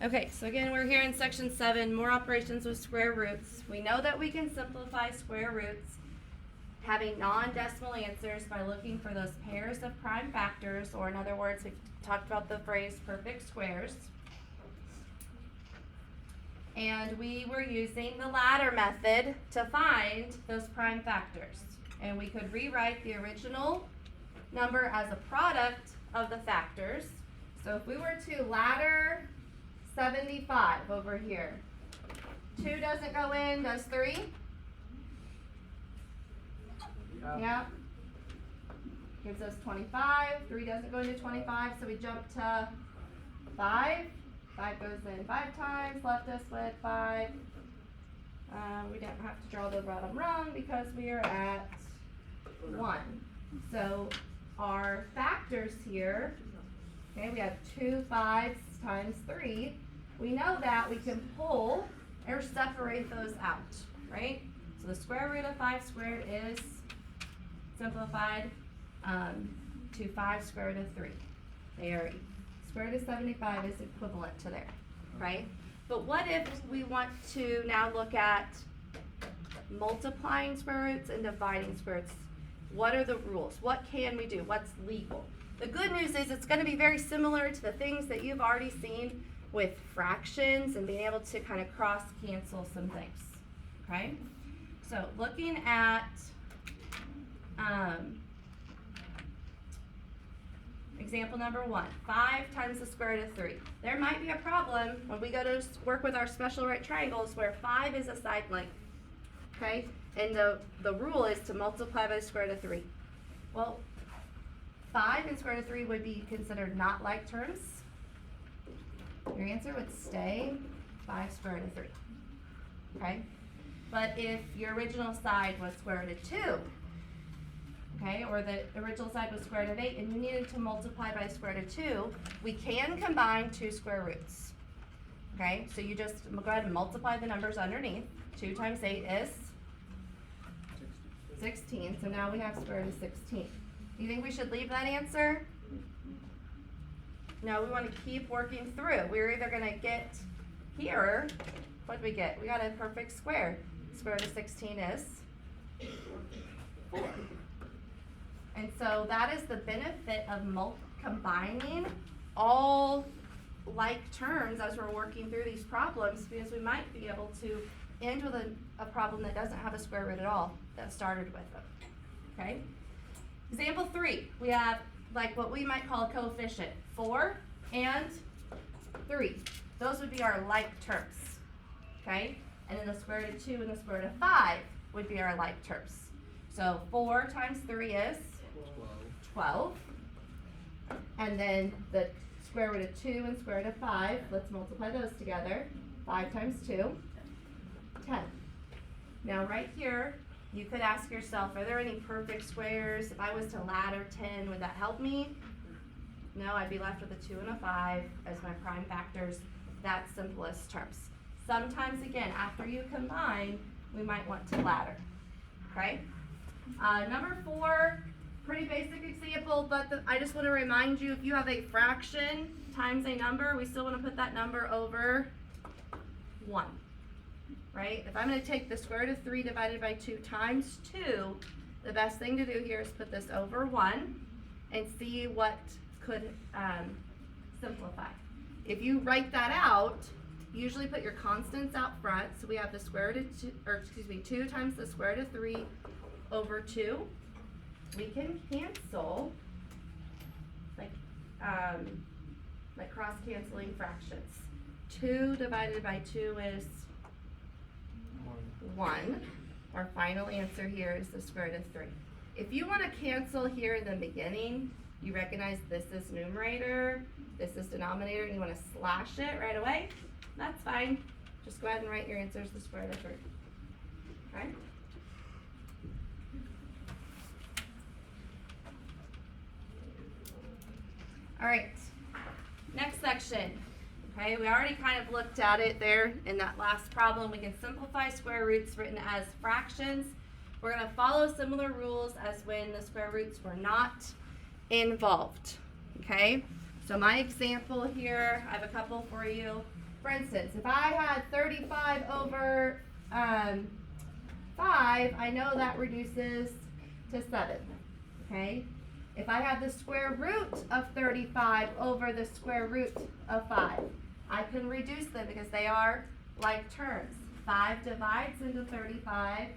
Okay, so again, we're here in section 7, more operations with square roots. We know that we can simplify square roots having non-decimal answers by looking for those pairs of prime factors, or in other words, we talked about the phrase perfect squares. And we were using the ladder method to find those prime factors. And we could rewrite the original number as a product of the factors. So if we were to ladder 75 over here, 2 doesn't go in, does 3? Yeah. Gives us 25. 3 doesn't go into 25, so we jump to 5. 5 goes in 5 times, left us with 5. We don't have to draw the bottom rung because we are at 1. So our factors here, okay, we have 2 5s times 3. We know that we can pull or separate those out, right? So the square root of 5 squared is simplified to 5 square root of 3. There, square root of 75 is equivalent to there, right? But what if we want to now look at multiplying square roots and dividing square roots? What are the rules? What can we do? What's legal? The good news is it's going to be very similar to the things that you've already seen with fractions and being able to kind of cross cancel some things, okay? So looking at example number 1, 5 times the square root of 3. There might be a problem when we go to work with our special right triangles where 5 is a side length, okay? And the rule is to multiply by the square root of 3. Well, 5 and square root of 3 would be considered not like terms. Your answer would stay 5 square root of 3, okay? But if your original side was square root of 2, okay, or the original side was square root of 8, and you needed to multiply by square root of 2, we can combine 2 square roots, okay? So you just go ahead and multiply the numbers underneath. 2 times 8 is 16, so now we have square root of 16. Do you think we should leave that answer? No, we want to keep working through. We're either going to get here, what did we get? We got a perfect square. Square root of 16 is 4. And so that is the benefit of combining all like terms as we're working through these problems, because we might be able to end with a problem that doesn't have a square root at all, that started with it, okay? Example 3, we have like what we might call a coefficient, 4 and 3. Those would be our like terms, okay? And then the square root of 2 and the square root of 5 would be our like terms. So 4 times 3 is 12. And then the square root of 2 and square root of 5, let's multiply those together. 5 times 2, 10. Now right here, you could ask yourself, are there any perfect squares? If I was to ladder 10, would that help me? No, I'd be left with a 2 and a 5 as my prime factors. That's simplest terms. Sometimes, again, after you combine, we might want to ladder, okay? Number 4, pretty basic example, but I just want to remind you, if you have a fraction times a number, we still want to put that number over 1. Right? If I'm going to take the square root of 3 divided by 2 times 2, the best thing to do here is put this over 1 and see what could simplify. If you write that out, usually put your constants out front. So we have the square root of 2 times the square root of 3 over 2. We can cancel like cross-canceling fractions. 2 divided by 2 is 1. Our final answer here is the square root of 3. If you want to cancel here in the beginning, you recognize this is numerator, this is denominator, and you want to slash it right away, that's fine. Just go ahead and write your answer as the square root of 3. Okay? All right, next section. Okay, we already kind of looked at it there in that last problem. We can simplify square roots written as fractions. We're going to follow similar rules as when the square roots were not involved. Okay, so my example here, I have a couple for you. For instance, if I had 35 over 5, I know that reduces to 7, okay? If I have the square root of 35 over the square root of 5, I can reduce them because they are like terms. 5 divides into 35,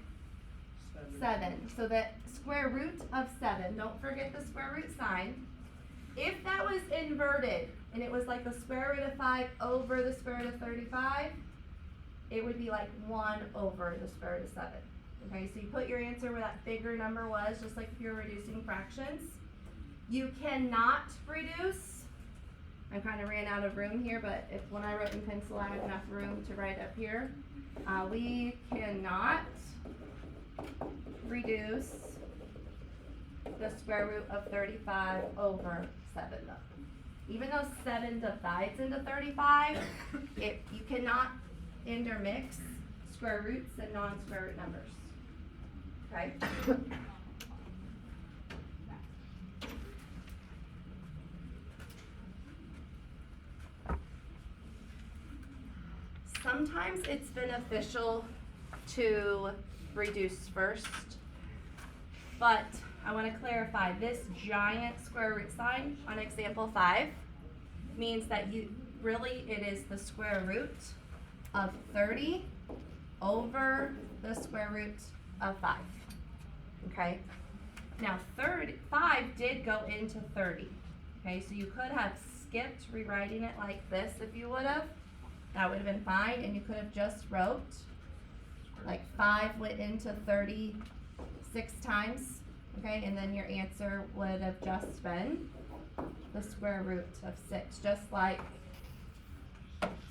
7. So the square root of 7, don't forget the square root sign. If that was inverted and it was like the square root of 5 over the square root of 35, it would be like 1 over the square root of 7. Okay, so you put your answer where that bigger number was, just like if you're reducing fractions. You cannot reduce. I kind of ran out of room here, but if when I wrote in pencil I had enough room to write up here. We cannot reduce the square root of 35 over 7 though. Even though 7 divides into 35, you cannot intermix square roots and non-square root numbers. Okay? Sometimes it's beneficial to reduce first, but I want to clarify this giant square root sign on example 5 means that it is the square root of 30 over the square root of 5. Okay? Now 5 did go into 30. Okay, so you could have skipped rewriting it like this if you would have. That would have been fine, and you could have just wrote like 5 went into 36 times, okay, and then your answer would have just been the square root of 6, just like,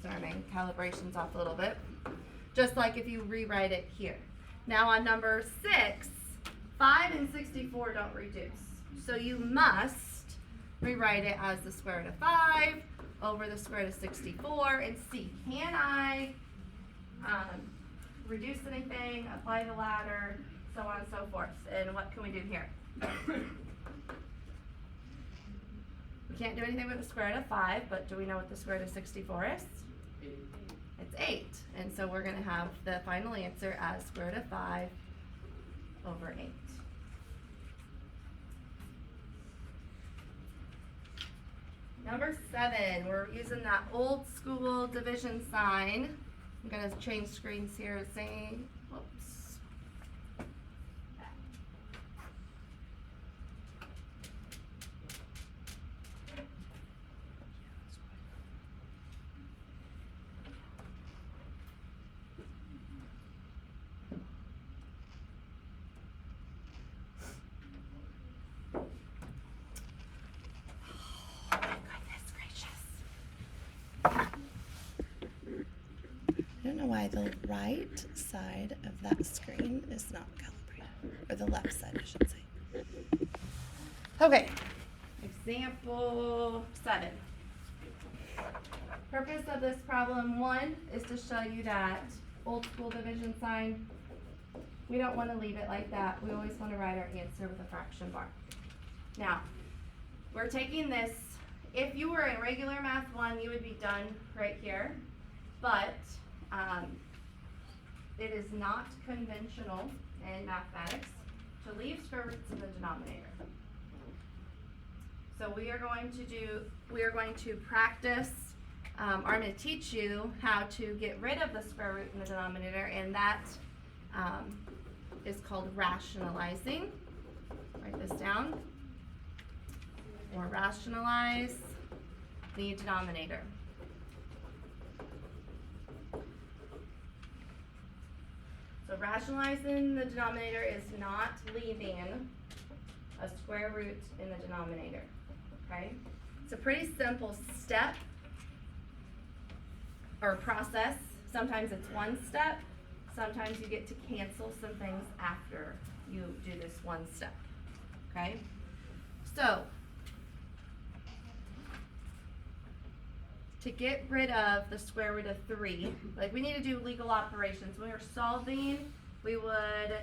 sorry, my calibration's off a little bit, just like if you rewrite it here. Now on number 6, 5 and 64 don't reduce, so you must rewrite it as the square root of 5 over the square root of 64 and see, can I reduce anything, apply the ladder, so on and so forth. And what can we do here? We can't do anything with the square root of 5, but do we know what the square root of 64 is? It's 8. And so we're going to have the final answer as square root of 5 over 8. Number 7, we're using that old school division sign. I'm going to change screens here to say, whoops. I don't know why the right side of that screen is not calibrated, or the left side, I should say. Okay, example 7. Purpose of this problem 1 is to show you that old school division sign, we don't want to leave it like that. We always want to write our answer with a fraction bar. Now, we're taking this, if you were in regular math 1, you would be done right here, but it is not conventional in mathematics to leave square roots in the denominator. So we are going to practice, I'm going to teach you how to get rid of the square root in the denominator, and that is called rationalizing. Write this down. Or rationalize the denominator. So rationalizing the denominator is not leaving a square root in the denominator, okay? It's a pretty simple step or process. Sometimes it's one step. Sometimes you get to cancel some things after you do this one step, okay? So, to get rid of the square root of 3, like we need to do legal operations. When we're solving, we would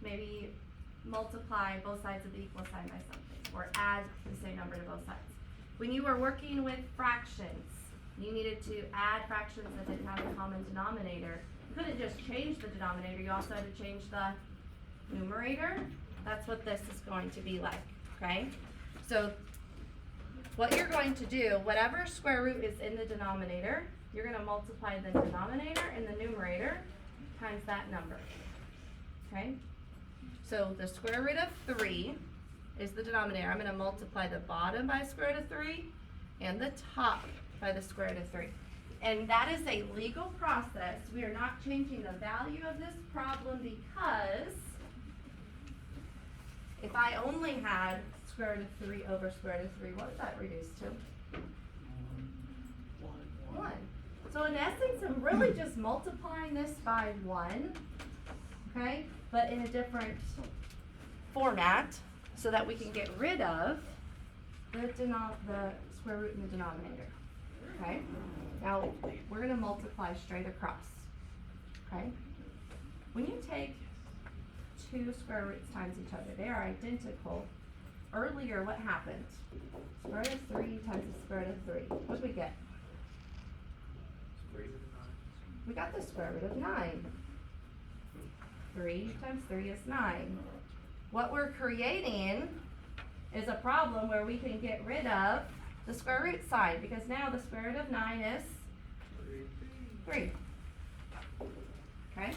maybe multiply both sides of the equal sign by something, or add the same number to both sides. When you are working with fractions, You needed to add fractions that didn't have a common denominator. You couldn't just change the denominator, you also had to change the numerator. That's what this is going to be like, okay? So what you're going to do, whatever square root is in the denominator, you're going to multiply the denominator and the numerator times that number, okay? So the square root of 3 is the denominator. I'm going to multiply the bottom by square root of 3 and the top by the square root of 3. And that is a legal process. We are not changing the value of this problem because if I only had square root of 3 over square root of 3, what would that reduce to? 1. So in essence, I'm really just multiplying this by 1, okay? But in a different format so that we can get rid of the square root in the denominator, okay? Now, we're going to multiply straight across, okay? When you take two square roots times each other, they are identical. Earlier, what happened? Square root of 3 times the square root of 3. What did we get? We got the square root of 9. 3 times 3 is 9. What we're creating is a problem where we can get rid of the square root sign because now the square root of 9 is 3. Okay?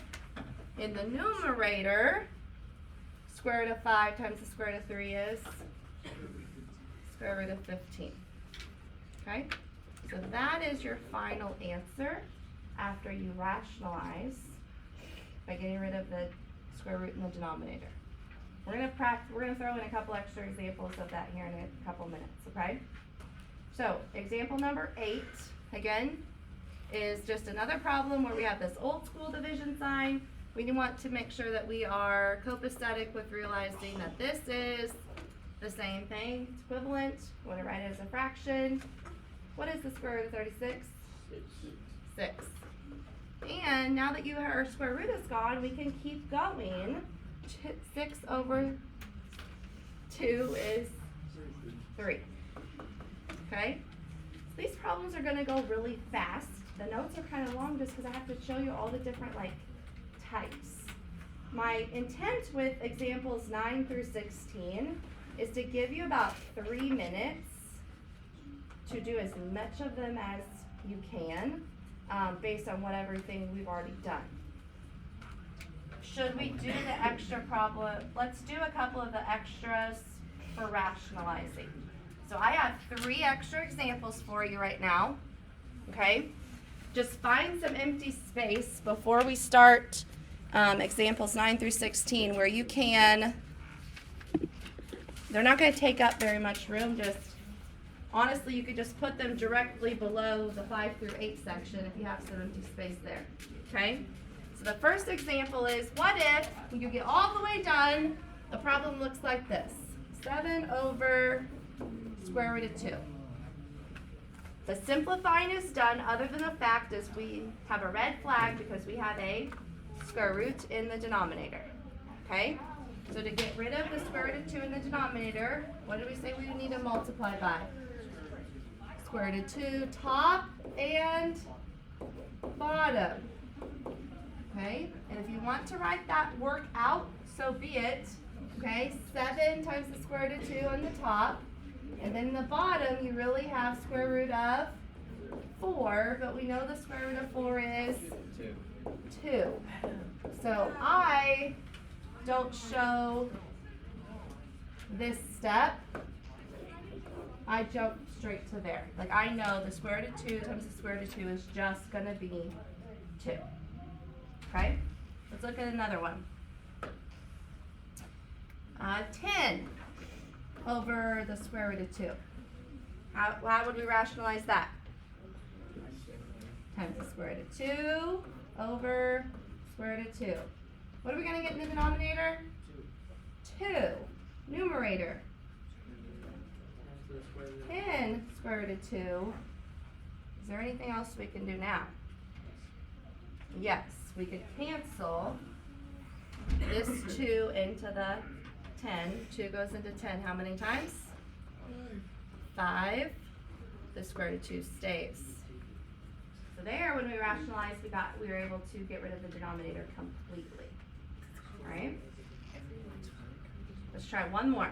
In the numerator, square root of 5 times the square root of 3 is square root of 15. Okay? So that is your final answer after you rationalize by getting rid of the square root in the denominator. We're gonna throw in a couple extra examples of that here in a couple minutes, okay? So, example number 8, again, is just another problem where we have this old school division sign. We want to make sure that we are copacetic with realizing that this is the same thing. It's equivalent. We want to write it as a fraction. What is the square root of 36? 6. And now that our square root is gone, we can keep going. 6 over 2 is 3. Okay? So these problems are going to go really fast. The notes are kind of long just because I have to show you all the different types. My intent with examples 9 through 16 is to give you about 3 minutes to do as much of them as you can based on what everything we've already done. Should we do the extra problem? Let's do a couple of the extras for rationalizing. So I have 3 extra examples for you right now, okay? Just find some empty space before we start examples 9 through 16 where you can, they're not going to take up very much room, just honestly you could just put them directly below the 5 through 8 section if you have some empty space there, okay? So the first example is, what if when you get all the way done, the problem looks like this. 7 over square root of 2. The simplifying is done other than the fact is we have a red flag because we have a square root in the denominator. Okay? So to get rid of the square root of 2 in the denominator, what did we say we would need to multiply by? Square root of 2, top and bottom. Okay? And if you want to write that work out, so be it. Okay? 7 times the square root of 2 on the top. And then in the bottom, you really have square root of 4, but we know the square root of 4 is 2. So I don't show this step. I jump straight to there. Like I know the square root of 2 times the square root of 2 is just going to be 2. Okay? Let's look at another one. 10 over the square root of 2. How would we rationalize that? Times the square root of 2 over square root of 2. What are we going to get in the denominator? 2. Numerator. 10 square root of 2. Is there anything else we can do now? Yes, we could cancel this 2 into the 10. 2 goes into 10 how many times? 5. The square root of 2 stays. So there, when we rationalized, we were able to get rid of the denominator completely. Alright? Let's try one more.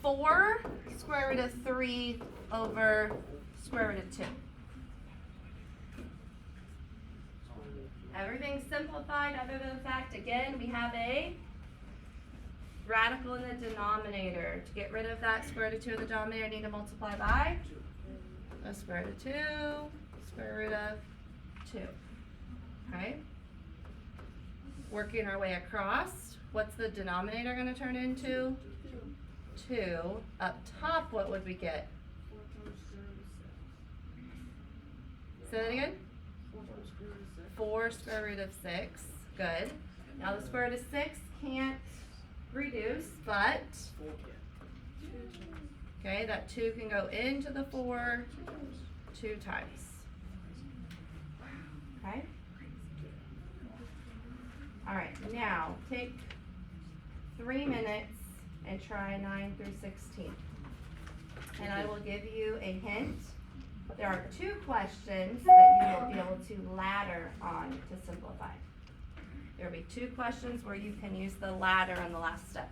4 square root of 3 over square root of 2. Everything's simplified other than the fact, again, we have a radical in the denominator. To get rid of that square root of 2 in the denominator, I need to multiply by the square root of 2, square root of 2. Okay? Working our way across, what's the denominator going to turn into? 2. Up top, what would we get? Say that again? 4 square root of 6. Good. Now the square root of 6 can't reduce, but okay, that 2 can go into the 4 2 times. Okay? Alright, now take 3 minutes and try 9 through 16. And I will give you a hint. There are 2 questions that you will be able to ladder on to simplify. There will be 2 questions where you can use the ladder on the last step.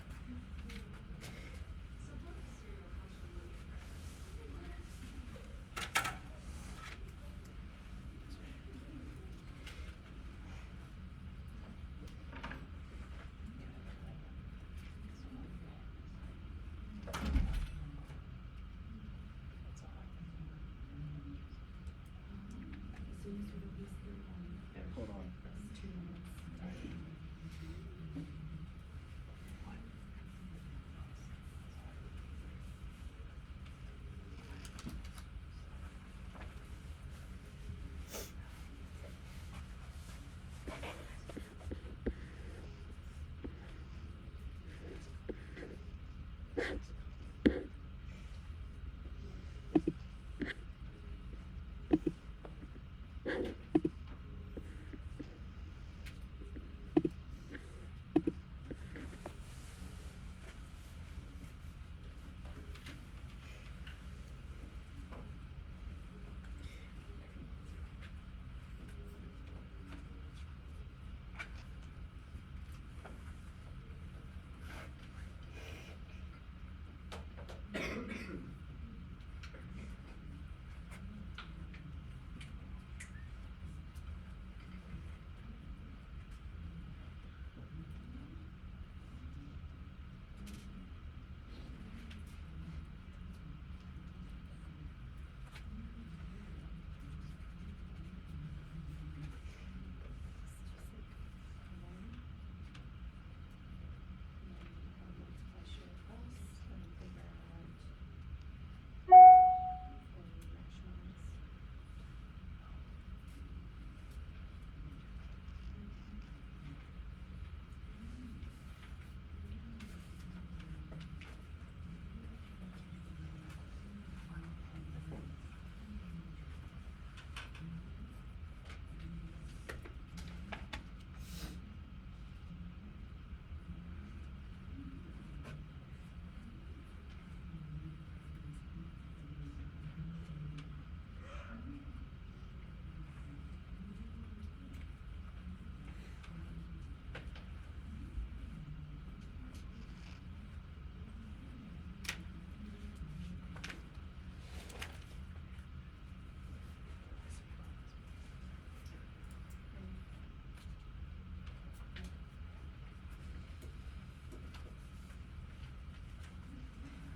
Hold on.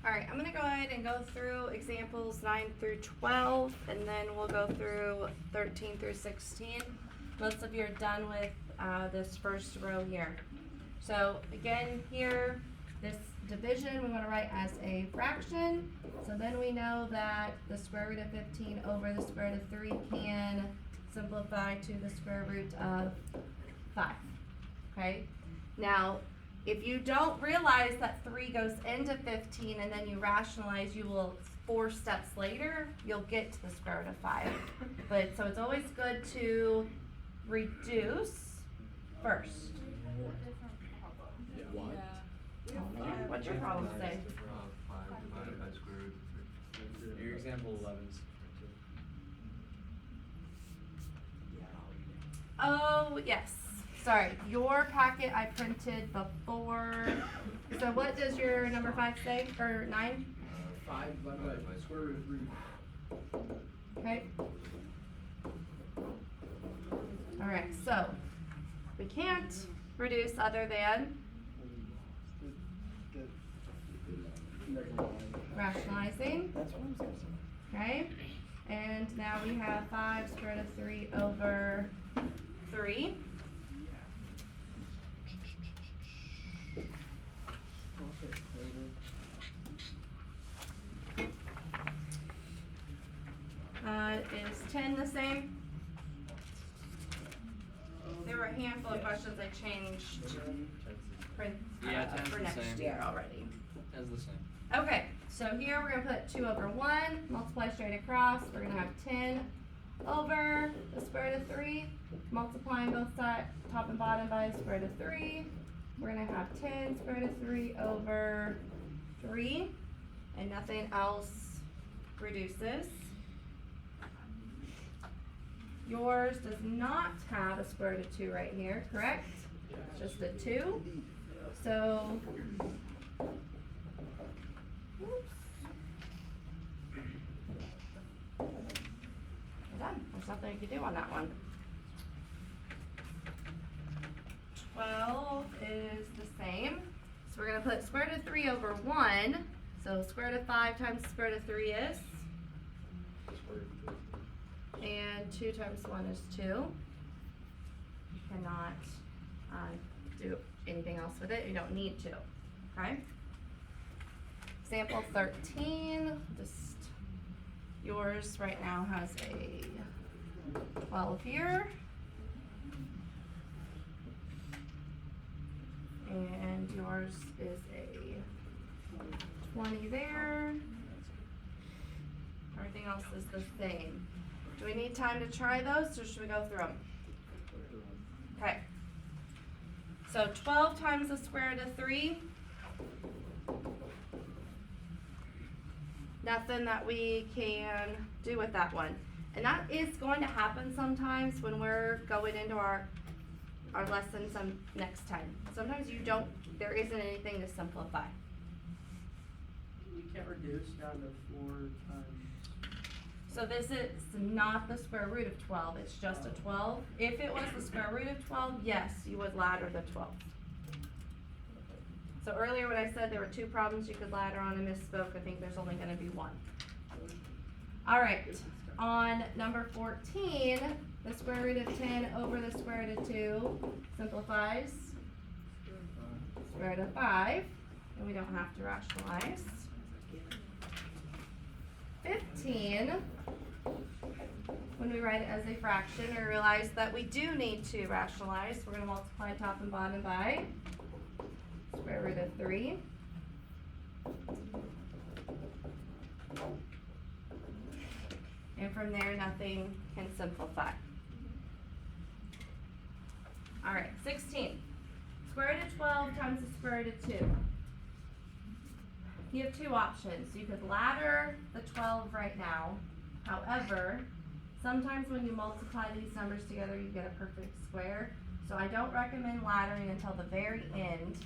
Alright, I'm going to go ahead and go through examples 9 through 12, and then we'll go through 13 through 16. Most of you are done with this first row here. So again here, this division we want to write as a fraction. So then we know that the square root of 15 over the square root of 3 can simplify to the square root of 5. Okay? Now, if you don't realize that 3 goes into 15 and then you rationalize, you will 4 steps later, you'll get to the square root of 5. But so it's always good to reduce first. What? Oh man, what's your problem say? 5 divided by square root example 11's. Oh, yes. Sorry, your packet I printed before. So what does your number 5 say, or 9? 5 divided by square root of 3. Okay. Alright, so we can't reduce other than rationalizing. That's what I'm saying. Okay, and now we have 5 square root of 3 over 3. Is 10 the same? There were a handful of questions I changed print, Yeah, 10's for the next same. year already. As the same. Okay, so here we're gonna put 2 over 1, multiply straight across. We're gonna have 10 over the square root of 3, multiplying both sides, top and bottom by the square root of 3. We're gonna have 10 square root of 3 over 3, and nothing else reduces. Yours does not have a square root of 2 right here, correct? Just a 2. So, oops. We're done. There's nothing you can do on that one. 12 is the same. So we're going to put square root of 3 over 1. So square root of 5 times square root of 3 is? And 2 times 1 is 2. You cannot do anything else with it. You don't need to. Okay? Example 13. Just yours right now has a 12 here. And yours is a 20 there. Everything else is the same. Do we need time to try those, or should we go through them? Okay. So 12 times the square root of 3. Nothing that we can do with that one. And that is going to happen sometimes when we're going into our lesson next time. Sometimes there isn't anything to simplify. You can't reduce down to 4 times. So this is not the square root of 12, it's just a 12. If it was the square root of 12, yes, you would ladder the 12. So earlier when I said there were 2 problems you could ladder on, I misspoke. I think there's only going to be 1. All right, on number 14, the square root of 10 over the square root of 2 simplifies square root of 5, and we don't have to rationalize. 15, when we write it as a fraction, we realize that we do need to rationalize. We're going to multiply top and bottom by square root of 3. And from there, nothing can simplify. All right, 16. Square root of 12 times the square root of 2. You have 2 options. You could ladder the 12 right now. However, sometimes when you multiply these numbers together, you get a perfect square. So I don't recommend laddering until the very end.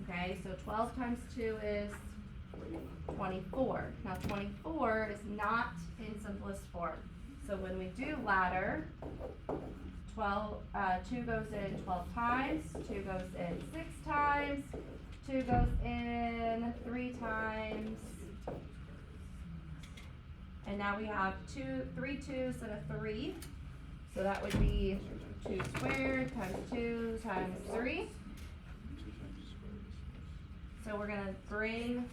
Okay, so 12 times 2 is 24. Now 24 is not in simplest form. So when we do ladder, 2 goes in 12 times, 2 goes in 6 times, 2 goes in 3 times, and now we have 3 2s and a 3, so that would be 2 squared times 2 times 3. So we're going to bring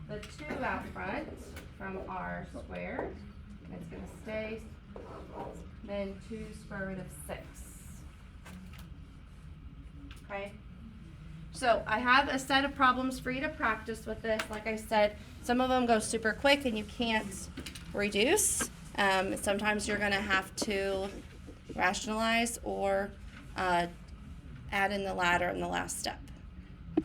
the 2 out front from our square, and it's going to stay then 2 square root of 6. Okay? So I have a set of problems for you to practice with this. Like I said, some of them go super quick and you can't reduce. Sometimes you're going to have to rationalize or add in the ladder in the last step.